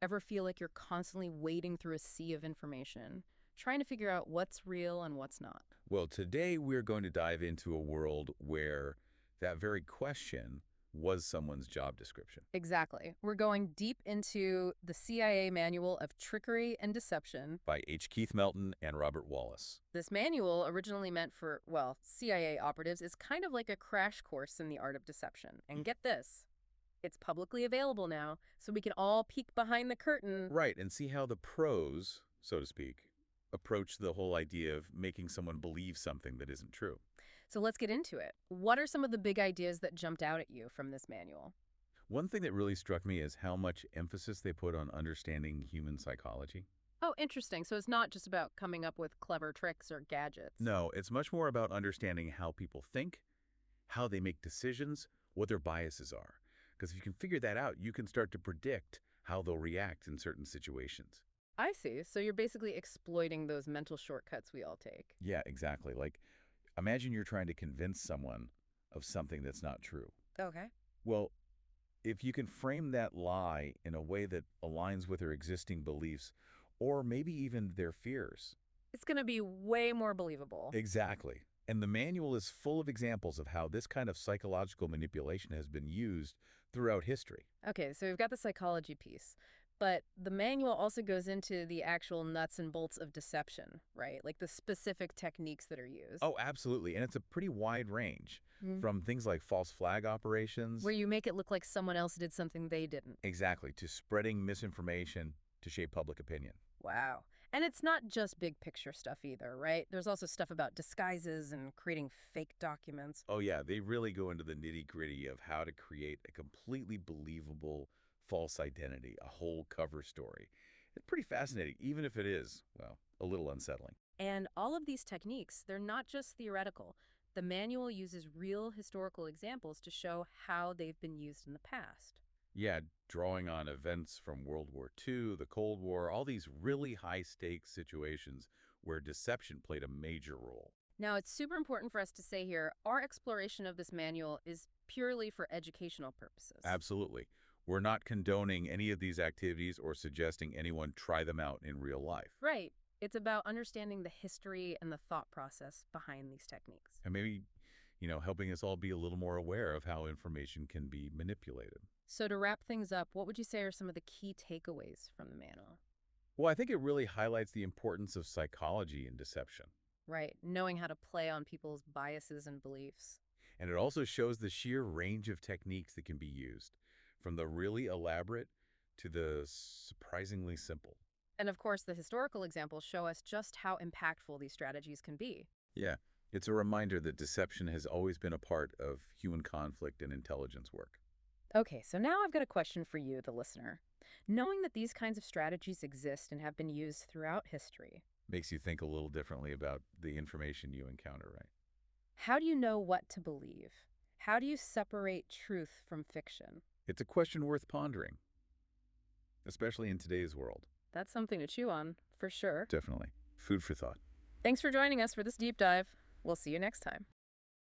Ever feel like you're constantly wading through a sea of information, trying to figure out what's real and what's not? Well, today we're going to dive into a world where that very question was someone's job description. Exactly. We're going deep into the CIA Manual of Trickery and Deception. By H. Keith Melton and Robert Wallace. This manual, originally meant for, well, CIA operatives, is kind of like a crash course in the art of deception. And get this, it's publicly available now, so we can all peek behind the curtain. Right, and see how the pros, so to speak, approach the whole idea of making someone believe something that isn't true. So let's get into it. What are some of the big ideas that jumped out at you from this manual? One thing that really struck me is how much emphasis they put on understanding human psychology. Oh, interesting. So it's not just about coming up with clever tricks or gadgets. No, it's much more about understanding how people think, how they make decisions, what their biases are. Because if you can figure that out, you can start to predict how they'll react in certain situations. I see. So you're basically exploiting those mental shortcuts we all take. Yeah, exactly. Like, imagine you're trying to convince someone of something that's not true. Okay. Well, if you can frame that lie in a way that aligns with their existing beliefs, or maybe even their fears. It's going to be way more believable. Exactly. And the manual is full of examples of how this kind of psychological manipulation has been used throughout history. Okay, so we've got the psychology piece, but the manual also goes into the actual nuts and bolts of deception, right? Like the specific techniques that are used. Oh, absolutely. And it's a pretty wide range, Mm. from things like false flag operations. Where you make it look like someone else did something they didn't. Exactly, to spreading misinformation to shape public opinion. Wow. And it's not just big picture stuff either, right? There's also stuff about disguises and creating fake documents. Oh, yeah, they really go into the nitty-gritty of how to create a completely believable false identity, a whole cover story. It's pretty fascinating, even if it is, well, a little unsettling. And all of these techniques, they're not just theoretical. The manual uses real historical examples to show how they've been used in the past. Yeah, drawing on events from World War II, the Cold War, all these really high-stakes situations where deception played a major role. Now, it's super important for us to say here, our exploration of this manual is purely for educational purposes. Absolutely. We're not condoning any of these activities or suggesting anyone try them out in real life. Right. It's about understanding the history and the thought process behind these techniques. And maybe, helping us all be a little more aware of how information can be manipulated. So to wrap things up, what would you say are some of the key takeaways from the manual? Well, I think it really highlights the importance of psychology in deception. Right. Knowing how to play on people's biases and beliefs. And it also shows the sheer range of techniques that can be used, from the really elaborate to the surprisingly simple. And of course, the historical examples show us just how impactful these strategies can be. Yeah, it's a reminder that deception has always been a part of human conflict and intelligence work. Okay, so now I've got a question for you, the listener. Knowing that these kinds of strategies exist and have been used throughout history, Makes you think a little differently about the information you encounter, right? how do you know what to believe? How do you separate truth from fiction? It's a question worth pondering, especially in today's world. That's something to chew on, for sure. Definitely. Food for thought. Thanks for joining us for this deep dive. We'll see you next time.